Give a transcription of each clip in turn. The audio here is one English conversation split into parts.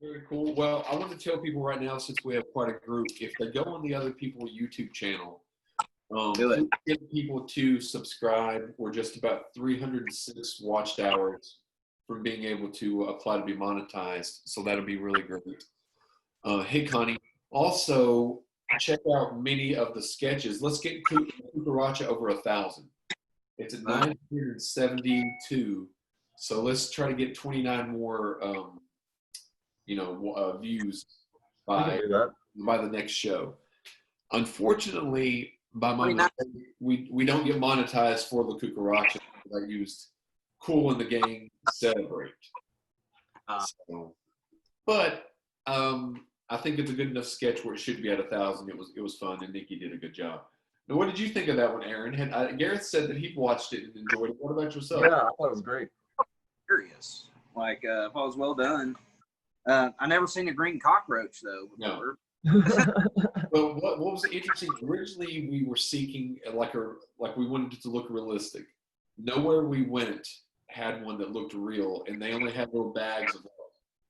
Very cool. Well, I want to tell people right now, since we have quite a group, if they go on the other people YouTube channel, Do it. please get people to subscribe. We're just about 306 watched hours from being able to apply to be monetized. So that'll be really great. Hey, Connie. Also, check out many of the sketches. Let's get Cucaracha over 1,000. It's at 972. So let's try to get 29 more, views We can by do that. the next show. Unfortunately, by my 29. mistake, we don't get monetized for the Cucaracha. I used Cool in the Gang Celebrate. So, but I think it's a good enough sketch where it should be at 1,000. It was fun, and Nikki did a good job. Now, what did you think of that one, Aaron? Gareth said that he watched it and enjoyed it. What about yourself? Yeah, I thought it was great. Curious. Like, if I was well done. I never seen a green cockroach though before. Well, what was interesting? Originally, we were seeking like we wanted it to look realistic. Nowhere we went had one that looked real, and they only had little bags of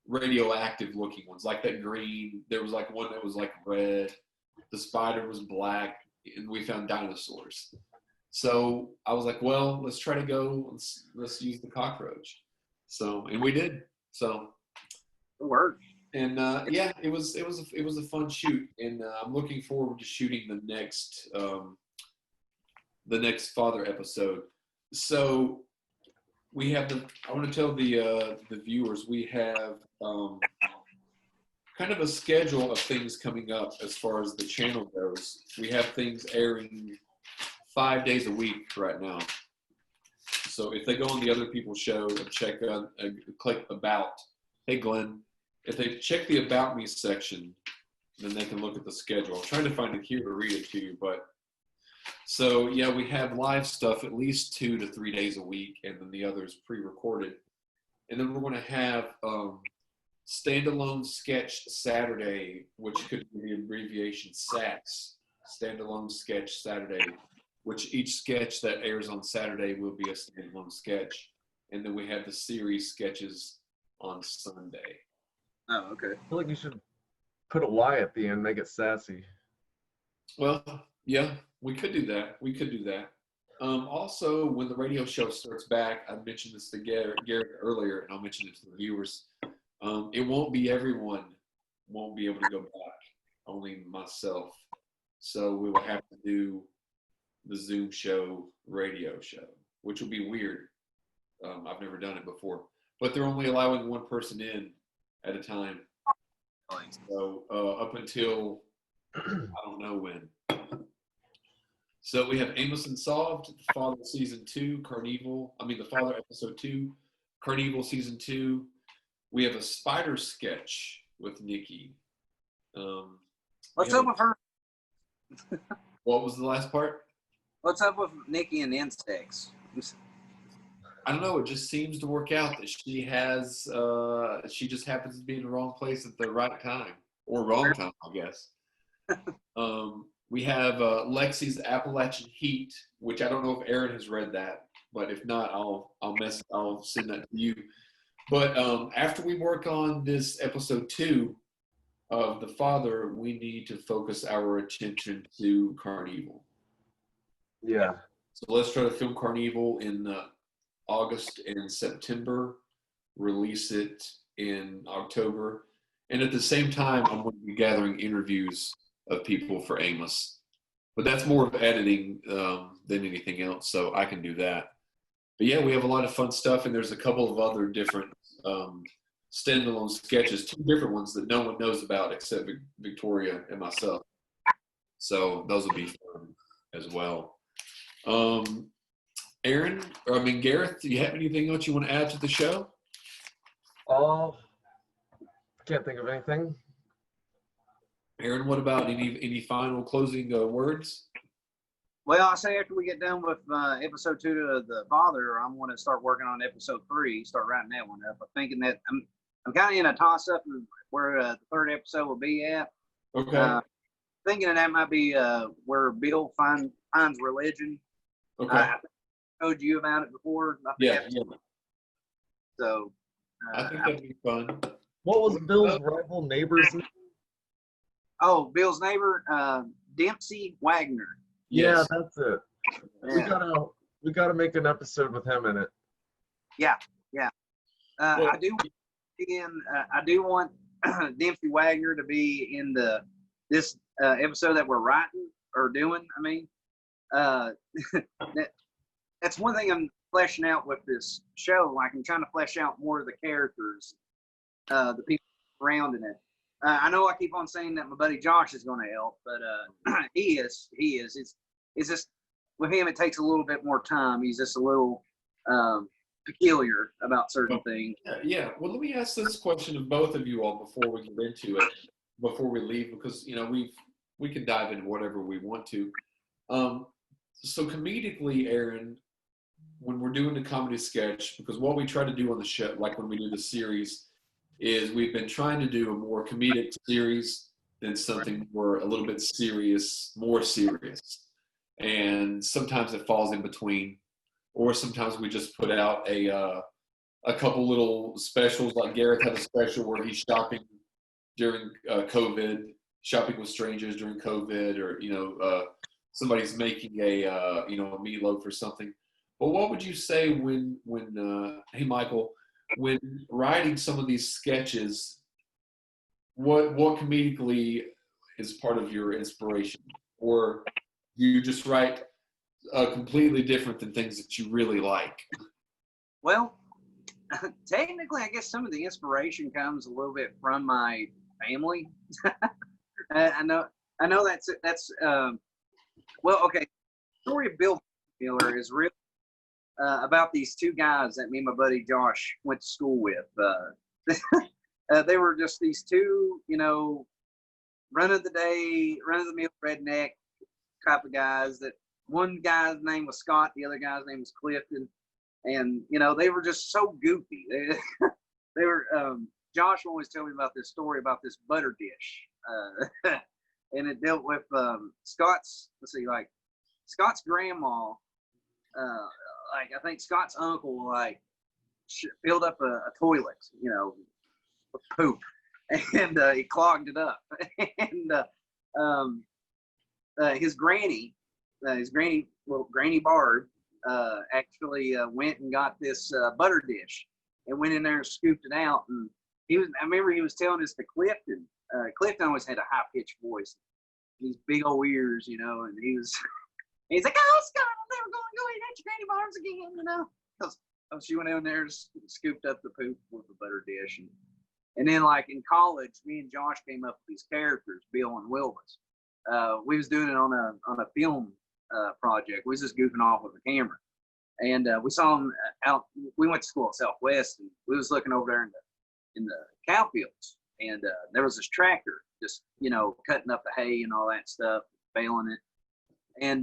radioactive looking ones, like that green. There was like one that was like red. The spider was black, and we found dinosaurs. So I was like, well, let's try to go. Let's use the cockroach. So, and we did. So It worked. and yeah, it was a fun shoot, and I'm looking forward to shooting the next father episode. So we have I want to tell the viewers we have kind of a schedule of things coming up as far as the channel goes. We have things airing 5 days a week right now. So if they go on the other people's show and check on click about, hey Glenn, if they check the About Me section, then they can look at the schedule. I'm trying to find it here to read it to you, but so yeah, we have live stuff at least 2 to 3 days a week, and then the others pre-recorded. And then we're going to have standalone sketch Saturday, which could be the abbreviation SATS, standalone sketch Saturday, which each sketch that airs on Saturday will be a standalone sketch. And then we have the series sketches on Sunday. Oh, okay. I feel like you should put a Y at the end, make it sassy. Well, yeah, we could do that. Also, when the radio show starts back, I mentioned this to Gareth earlier, and I'll mention it to the viewers. It won't be everyone won't be able to go back, only myself. So we will have to do the Zoom show, radio show, which will be weird. I've never done it before, but they're only allowing one person in at a time. So up until I don't know when. So we have Amos Unsolved, The Father Season 2, The Father Episode 2, Carnival Season 2. We have a spider sketch with Nikki. What's up with her? What was the last part? What's up with Nikki and the insects? I don't know. It just seems to work out that she just happens to be in the wrong place at the right time, or wrong time, I guess. We have Lexi's Appalachian Heat, which I don't know if Aaron has read that, but if not, I'll send that to you. But after we work on this episode 2 of The Father, we need to focus our attention to Carnival. Yeah. So let's try to film Carnival in August and September, release it in October. And at the same time, I'm going to be gathering interviews of people for Amos. But that's more of editing than anything else, so I can do that. But yeah, we have a lot of fun stuff, and there's a couple of other different standalone sketches, 2 different ones that no one knows about except Victoria and myself. So those will be fun as well. Gareth, do you have anything else you want to add to the show? Can't think of anything. Aaron, what about any final closing words? Well, I say after we get done with episode 2 of The Father, I'm going to start working on episode 3, start writing that one up. I'm thinking that I'm kind of in a toss-up of where the 3rd episode will be at. Okay. Thinking that might be where Bill finds religion. Okay. I told you about it before. Yeah. So I think that'd be fun. What was Bill's rival neighbor's name? Oh, Bill's neighbor, Dempsey Wagner. Yeah, Yes. that's it. Yeah. We gotta make an episode with him in it. Yeah. Well, I do want Dempsey Wagner to be in this episode that we're writing or doing. I mean, that's one thing I'm fleshing out with this show. Like I'm trying to flesh out more of the characters, the people surrounding it. I know I keep on saying that my buddy Josh is going to help, but he is. It's just with him, it takes a little bit more time. He's just a little peculiar about certain things. Yeah. Well, let me ask this question of both of you all before we get into it, before we leave, because we can dive into whatever we want to. So comedically, Aaron, when we're doing the comedy sketch, because what we try to do on the show, like when we do the series, is we've been trying to do a more comedic series than something more a little bit serious, more serious. And sometimes it falls in between, or sometimes we just put out a couple little specials. Like Gareth had a special where he's shopping during COVID, shopping with strangers during COVID, or somebody's making a meatloaf or something. But what would you say when hey Michael, when writing some of these sketches, what comedically is part of your inspiration, or you just write completely different than things that you really like? Well, technically, I guess some of the inspiration comes a little bit from my family. I know that's well, okay. The story of Bill Miller is really about these two guys that me and my buddy Josh went to school with. They were just these two, run of the mill redneck type of guys. That one guy's name was Scott, the other guy's name was Clifton, and they were just so goofy. They were. Josh always tell me about this story about this butter dish, and it dealt with Scott's. Let's see, like Scott's grandma. Like I think Scott's uncle filled up a toilet, with poop, and he clogged it up, and his granny, Granny Bard, actually went and got this butter dish and went in there and scooped it out. And I remember he was telling us to Clifton. Clifton always had a high pitched voice, these big old ears, and he's like, "Oh, Scott, I'm never going to go eat at your Granny Barnes again," because she went in there and scooped up the poop with the butter dish. And then, like in college, me and Josh came up with these characters, Bill and Wilbus. We was doing it on a film project. We was just goofing off with a camera, and we saw them out. We went to school at Southwest, and we was looking over there in the cow fields, and there was this tractor just cutting up the hay and all that stuff, baling it. And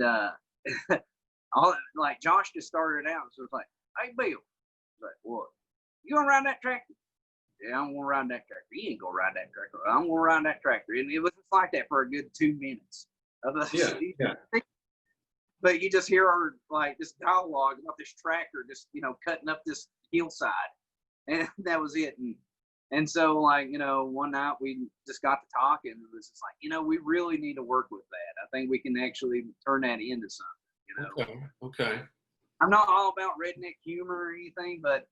like Josh just started out, so it's like, "Hey, Bill," like, "What? You gonna ride that tractor?" "Yeah, I'm gonna ride that tractor." "You ain't gonna ride that tractor." "I'm gonna ride that tractor." And it was just like that for a good 2 minutes of us. Yeah. But you just hear this dialogue about this tractor just cutting up this hillside, and that was it. And so one night we just got to talking, and it was just like, we really need to work with that. I think we can actually turn that into something. Okay. I'm not all about redneck humor or anything, but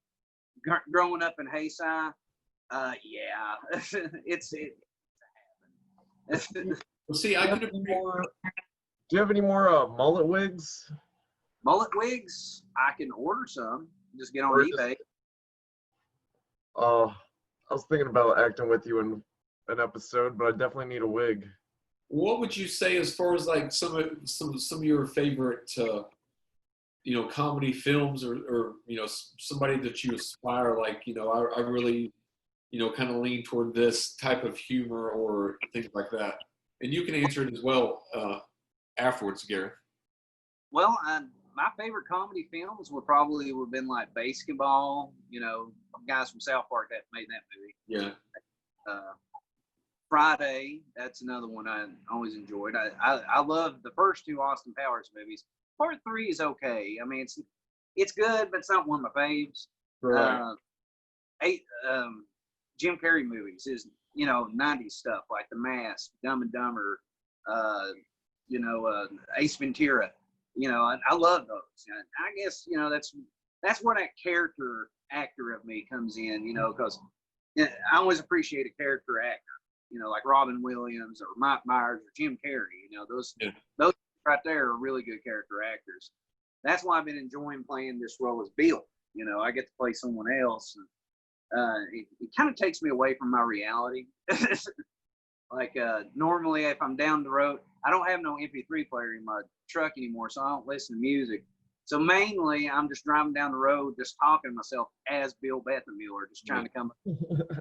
growing up in Hayside, yeah, it's Well, see, I could have Do you have any more mullet wigs? mullet wigs. I can order some. Just get on Or eBay. I was thinking about acting with you in an episode, but I definitely need a wig. What would you say as far as like some of your favorite comedy films, or somebody that you aspire, like I really kind of lean toward this type of humor or things like that? And you can answer it as well afterwards, Gareth. Well, my favorite comedy films would have been like Basketball. Guys from South Park that made that movie. Yeah. Friday, that's another one I always enjoyed. I love the first two Austin Powers movies. Part 3 is okay. I mean, it's good, but it's not one of my faves. Right. Jim Carrey movies, his, 90s stuff like The Mask, Dumb and Dumber, Ace Ventura. I love those. And I guess, that's where that character actor of me comes in, because I always appreciate a character actor, like Robin Williams or Mike Myers or Jim Carrey. Those right there are really good character actors. That's why I've been enjoying playing this role as Bill. I get to play someone else. And, it kind of takes me away from my reality. Like normally, if I'm down the road, I don't have no MP3 player in my truck anymore, so I don't listen to music. So mainly, I'm just driving down the road, just talking to myself as Bill Bethamiller, just trying to come.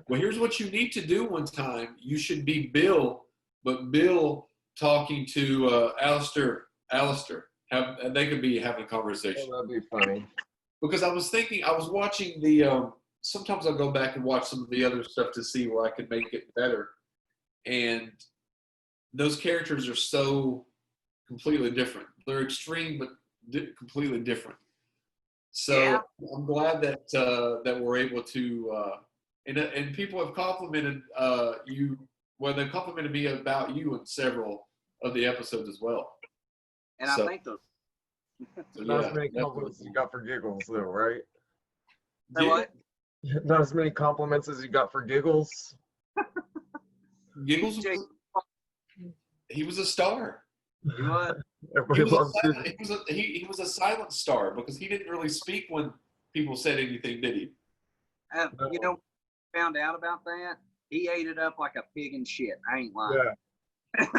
Well, here's what you need to do one time. You should be Bill, but Bill talking to Alistair. They could be having a conversation. Oh, that'd be funny. Because I was watching the, sometimes I'll go back and watch some of the other stuff to see where I could make it better. And those characters are so completely different. They're extreme, but completely different. So Yeah. I'm glad that we're able to, and people have complimented you. Well, they've complimented me about you in several of the episodes as well. And So, I think Not as many compliments as you got for giggles, though, right? Say what? Not as many compliments as you got for giggles. Giggles, he was a star. What? Everybody loves him. He was a silent star because he didn't really speak when people said anything, did he? Found out about that. He ate it up like a pig in shit. I ain't lying. Yeah.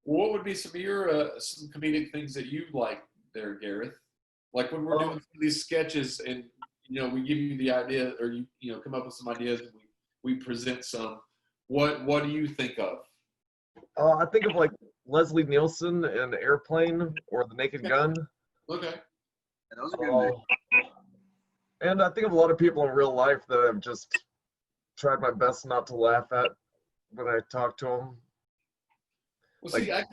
What would be some of your some comedic things that you like there, Gareth? Like when we're doing these sketches and we give you the idea, or you come up with some ideas and we present some. What do you think of? I think of like Leslie Nielsen in Airplane or The Naked Gun. Okay. Those are good movies. And I think of a lot of people in real life that I've just tried my best not to laugh at when I talk to them. Well, see, I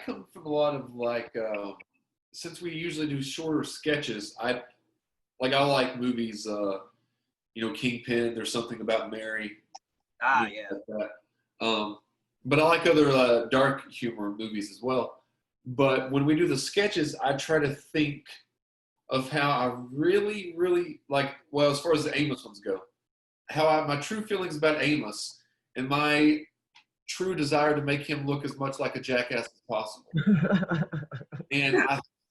come from a lot of since we usually do shorter sketches, I like movies, Kingpin, There's Something About Mary. Ah, yeah. Like that. But I like other dark humor movies as well. But when we do the sketches, I try to think of how I really, really as far as the Amos ones go, my true feelings about Amos and my true desire to make him look as much like a jackass as possible. And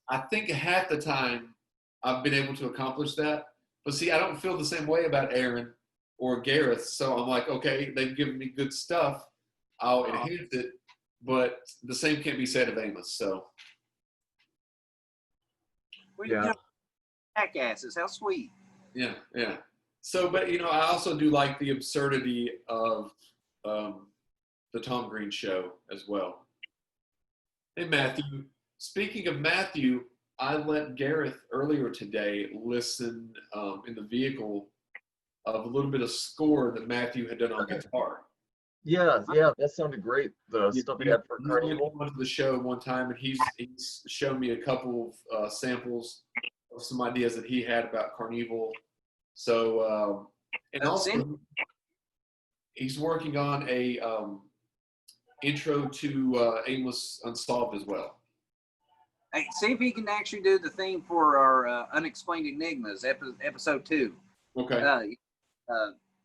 I think half the time I've been able to accomplish that. But see, I don't feel the same way about Aaron or Gareth. So I'm like, okay, they've given me good stuff. I'll enhance it. But the same can't be said of Amos. So. Yeah. Jackasses, how sweet. Yeah. So, but I also do like the absurdity of the Tom Green Show as well. Hey, Matthew. Speaking of Matthew, I let Gareth earlier today listen in the vehicle of a little bit of score that Matthew had done on guitar. Yeah, that sounded great. The stuff he had for Carnival. Went to the show one time, and he's shown me a couple of samples of some ideas that he had about Carnival. So, and also he's working on a intro to Amos Unsolved as well. Hey, see if he can actually do the theme for our Unexplained Enigmas, episode 2. Okay.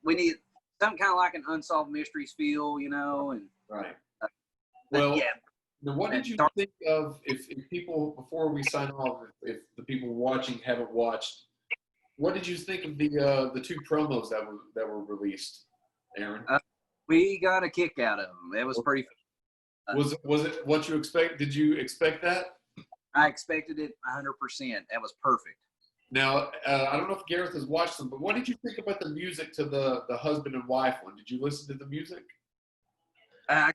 We need some kind of like an Unsolved Mysteries feel, and right. Well, yeah. Now, what did you think of, if people, before we sign off, if the people watching haven't watched, what did you think of the 2 promos that were released, Aaron? We got a kick out of them. It was pretty fun. Was it what you expect? Did you expect that? I expected it 100%. That was perfect. Now, I don't know if Gareth has watched them, but what did you think about the music to the husband and wife one? Did you listen to the music? I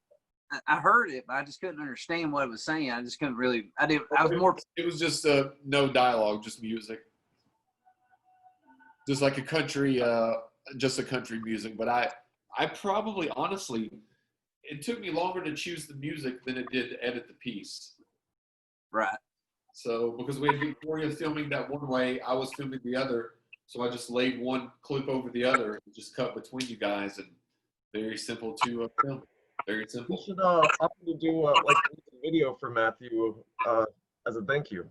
heard it, but I just couldn't understand what it was saying. I just couldn't really. It was just no dialogue, just music, just like a country, just a country music. But I probably, honestly, it took me longer to choose the music than it did to edit the piece. Right. So because we had Victoria filming that one way, I was filming the other. So I just laid one clip over the other and just cut between you guys, and very simple to film. Very We simple. should offer to do like a video for Matthew as a thank you.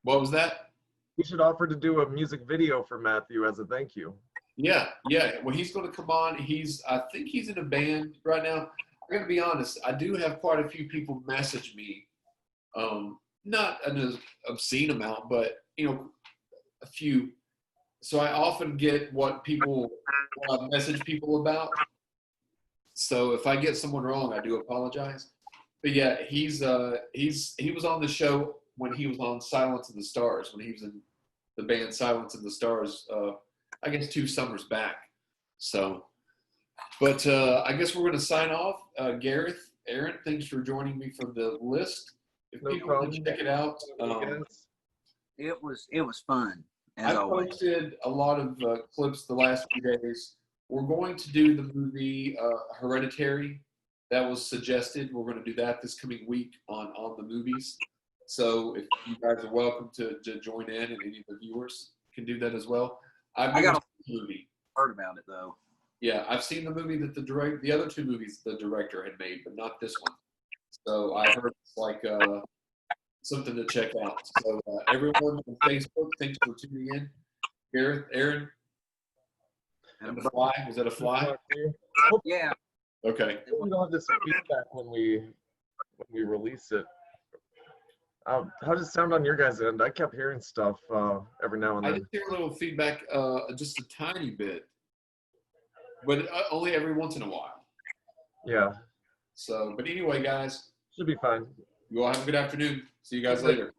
What was that? We should offer to do a music video for Matthew as a thank you. Yeah. Well, he's going to come on. I think he's in a band right now. I'm going to be honest. I do have quite a few people message me, not an obscene amount, but a few. So I often get what I message people about. So if I get someone wrong, I do apologize. But yeah, he was on the show when he was on Silence of the Stars, when he was in the band Silence of the Stars, I guess 2 summers back. So, but I guess we're going to sign off. Gareth, Aaron, thanks for joining me for the list. If No people problem. want to check it out, It was fun, as I always. posted a lot of clips the last few days. We're going to do the movie Hereditary. That was suggested. We're going to do that this coming week on the movies. So if you guys are welcome to join in, and any of the viewers can do that as well. I got the movie. Heard about it though. Yeah, I've seen the movie that the other 2 movies the director had made, but not this one. So I heard it's like something to check out. So everyone on Facebook, thanks for tuning in. Gareth, Aaron, and the fly. Was that a fly? Yeah. Okay. We don't have this feedback when we release it. How does it sound on your guys' end? I kept hearing stuff every now and I then. did hear a little feedback, just a tiny bit, but only every once in a while. Yeah, So, but anyway, guys, should be fine. you all have a good afternoon. See you guys later.